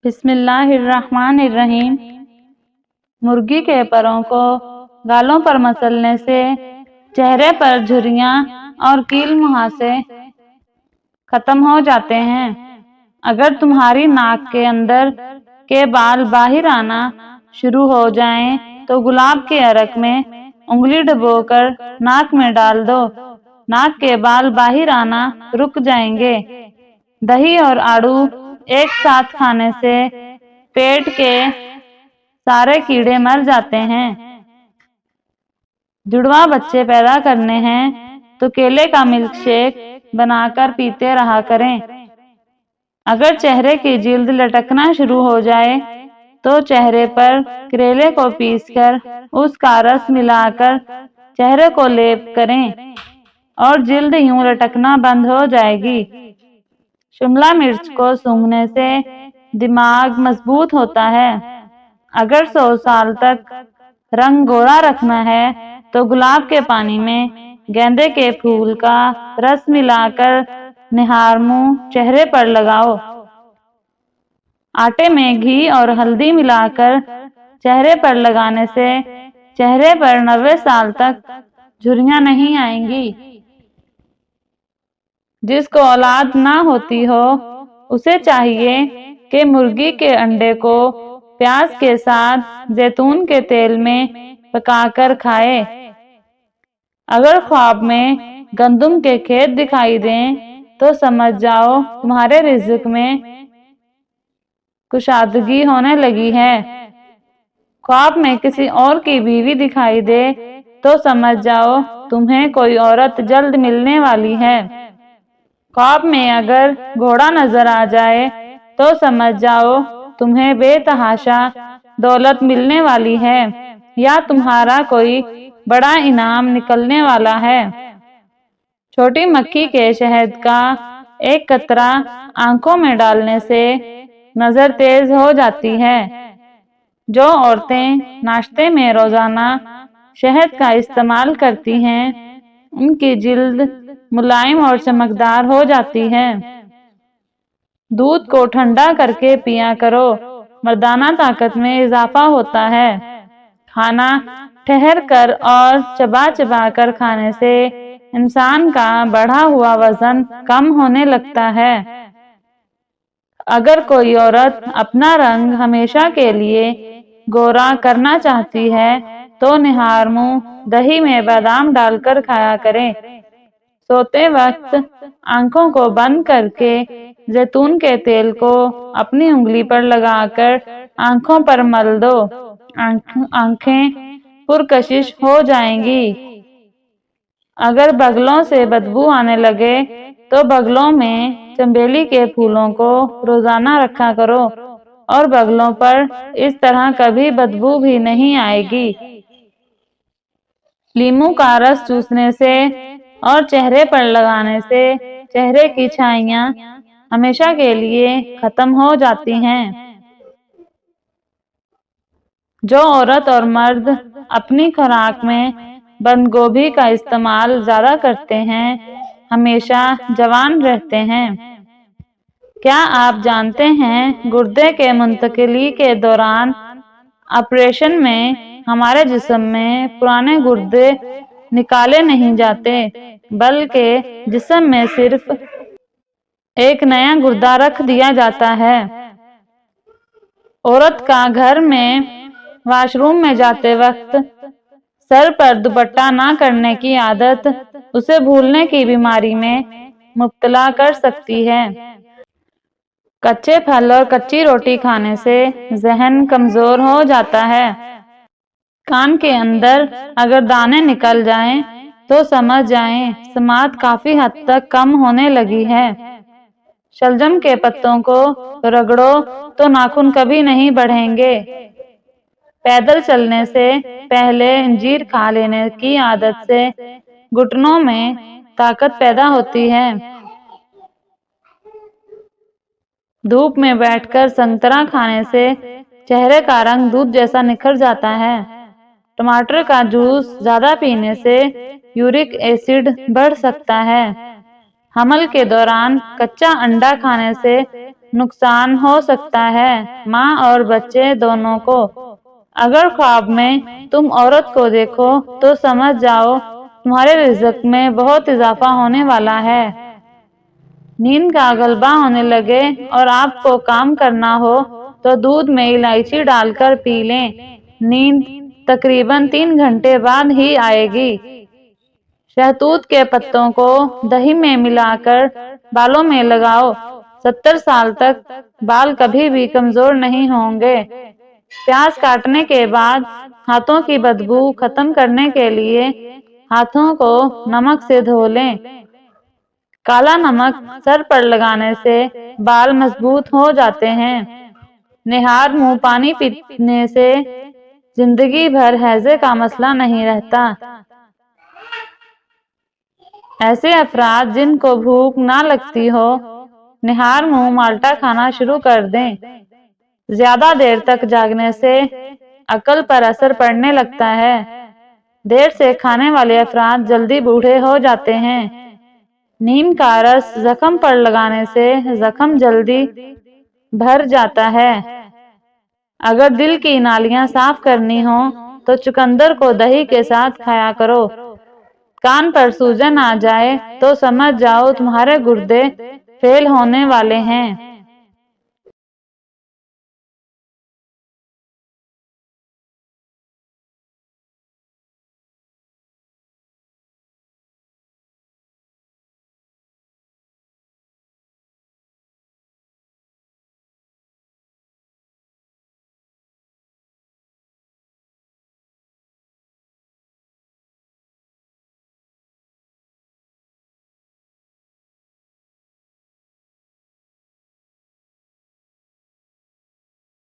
بسم اللہ الرحمن الرحیم۔ مرغی کے پروں کو گالوں پر مسلنے سے چہرے پر جھریاں اور کیل مہاسے ختم ہو جاتے ہیں۔ اگر تمہاری ناک کے اندر کے بال باہر آنا شروع ہو جائیں تو گلاب کے عرق میں انگلی ڈبو کر ناک میں ڈال دو، ناک کے بال باہر آنا رک جائیں گے۔ دہی اور آڑو ایک ساتھ کھانے سے پیٹ کے سارے کیڑے مر جاتے ہیں۔ جڑواں بچے پیدا کرنے ہیں تو کیلے کا ملک شیک بنا کر پیتے رہا کریں۔ اگر چہرے کی جلد لٹکنا شروع ہو جائے تو چہرے پر کریلے کو پیس کر اس کا رس ملا کر چہرے کو لیپ کریں اور جلد یوں لٹکنا بند ہو جائے گی۔ شملہ مرچ کو سونگھنے سے دماغ مضبوط ہوتا ہے۔ اگر 100 سال تک رنگ گوڑا رکھنا ہے تو گلاب کے پانی میں گیندے کے پھول کا رس ملا کر نہار منہ چہرے پر لگاؤ۔ آٹے میں گھی اور ہلدی ملا کر چہرے پر لگانے سے چہرے پر 90 سال تک جھریاں نہیں آئیں گی۔ جس کو اولاد نہ ہوتی ہو اسے چاہیے کہ مرغی کے انڈے کو پیاز کے ساتھ زیتون کے تیل میں پکا کر کھائے۔ اگر خواب میں گندم کے کھیت دکھائی دیں تو سمجھ جاؤ تمہارے رزق میں کشادگی ہونے لگی ہے۔ خواب میں کسی اور کی بیوی دکھائی دے تو سمجھ جاؤ تمہیں کوئی عورت جلد ملنے والی ہے۔ خواب میں اگر گھوڑا نظر آ جائے تو سمجھ جاؤ تمہیں بے تحاشا دولت ملنے والی ہے یا تمہارا کوئی بڑا انعام نکلنے والا ہے۔ چھوٹی مکھی کے شہد کا ایک قطرہ آنکھوں میں ڈالنے سے نظر تیز ہو جاتی ہے۔ جو عورتیں ناشتے میں روزانہ شہد کا استعمال کرتی ہیں ان کی جلد ملائم اور چمکدار ہو جاتی ہے۔ دودھ کو ٹھنڈا کر کے پیا کرو، مردانہ طاقت میں اضافہ ہوتا ہے۔ کھانا ٹھہر کر اور چبا چبا کر کھانے سے انسان کا بڑھا ہوا وزن کم ہونے لگتا ہے۔ اگر کوئی عورت اپنا رنگ ہمیشہ کے لیے گورا کرنا چاہتی ہے تو نہار منہ دہی میں بادام ڈال کر کھایا کرے۔ سوتے وقت آنکھوں کو بند کر کے زیتون کے تیل کو اپنی انگلی پر لگا کر آنکھوں پر مل دو، آنکھیں پرکشش ہو جائیں گی۔ اگر بغلوں سے بدبو آنے لگے تو بغلوں میں چنبیلی کے پھولوں کو روزانہ رکھا کرو اور بغلوں پر اس طرح کبھی بدبو بھی نہیں آئے گی۔ لیموں کا رس چوسنے سے اور چہرے پر لگانے سے چہرے کی چھائیاں ہمیشہ کے لیے ختم ہو جاتی ہیں۔ جو عورت اور مرد اپنی خوراک میں بند گوبھی کا استعمال زیادہ کرتے ہیں ہمیشہ جوان رہتے ہیں۔ کیا آپ جانتے ہیں گردے کے منتقلی کے دوران آپریشن میں ہمارے جسم میں پرانے گردے نکالے نہیں جاتے بلکہ جسم میں صرف ایک نیا گردہ رکھ دیا جاتا ہے۔ عورت کا گھر میں واش روم میں جاتے وقت سر پر دوپٹہ نہ کرنے کی عادت اسے بھولنے کی بیماری میں مبتلا کر سکتی ہے۔ کچے پھل اور کچی روٹی کھانے سے ذہن کمزور ہو جاتا ہے۔ کان کے اندر اگر دانے نکل جائیں تو سمجھ جائیں سماعت کافی حد تک کم ہونے لگی ہے۔ شلجم کے پتوں کو رگڑو تو ناخن کبھی نہیں بڑھیں گے۔ پیدل چلنے سے پہلے انجیر کھا لینے کی عادت سے گھٹنوں میں طاقت پیدا ہوتی ہے۔ دھوپ میں بیٹھ کر سنترا کھانے سے چہرے کا رنگ دودھ جیسا نکھر جاتا ہے۔ ٹماٹر کا جوس زیادہ پینے سے یورک ایسڈ بڑھ سکتا ہے۔ حمل کے دوران کچا انڈا کھانے سے نقصان ہو سکتا ہے ماں اور بچے دونوں کو۔ اگر خواب میں تم عورت کو دیکھو تو سمجھ جاؤ تمہارے رزق میں بہت اضافہ ہونے والا ہے۔ نیند کا غلبہ ہونے لگے اور آپ کو کام کرنا ہو تو دودھ میں الائچی ڈال کر پی لیں۔ نیند تقریباً 3 گھنٹے بعد ہی آئے گی۔ شہتوت کے پتوں کو دہی میں ملا کر بالوں میں لگاؤ۔ 70 سال تک بال کبھی بھی کمزور نہیں ہوں گے۔ پیاز کاٹنے کے بعد ہاتھوں کی بدبو ختم کرنے کے لیے ہاتھوں کو نمک سے دھو لیں۔ کالا نمک سر پر لگانے سے بال مضبوط ہو جاتے ہیں۔ نہار منہ پانی پینے سے زندگی بھر ہیضے کا مسئلہ نہیں رہتا۔ ایسے افراد جن کو بھوک نہ لگتی ہو نہار منہ مالٹا کھانا شروع کر دیں۔ زیادہ دیر تک جاگنے سے عقل پر اثر پڑنے لگتا ہے۔ دیر سے کھانے والے افراد جلدی بوڑھے ہو جاتے ہیں۔ نیم کا رس زخم پر لگانے سے زخم جلدی بھر جاتا ہے۔ اگر دل کی نالیاں صاف کرنی ہوں تو چقندر کو دہی کے ساتھ کھایا کرو۔ کان پر سوجن آ جائے تو سمجھ جاؤ تمہارے گردے فیل ہونے والے ہیں۔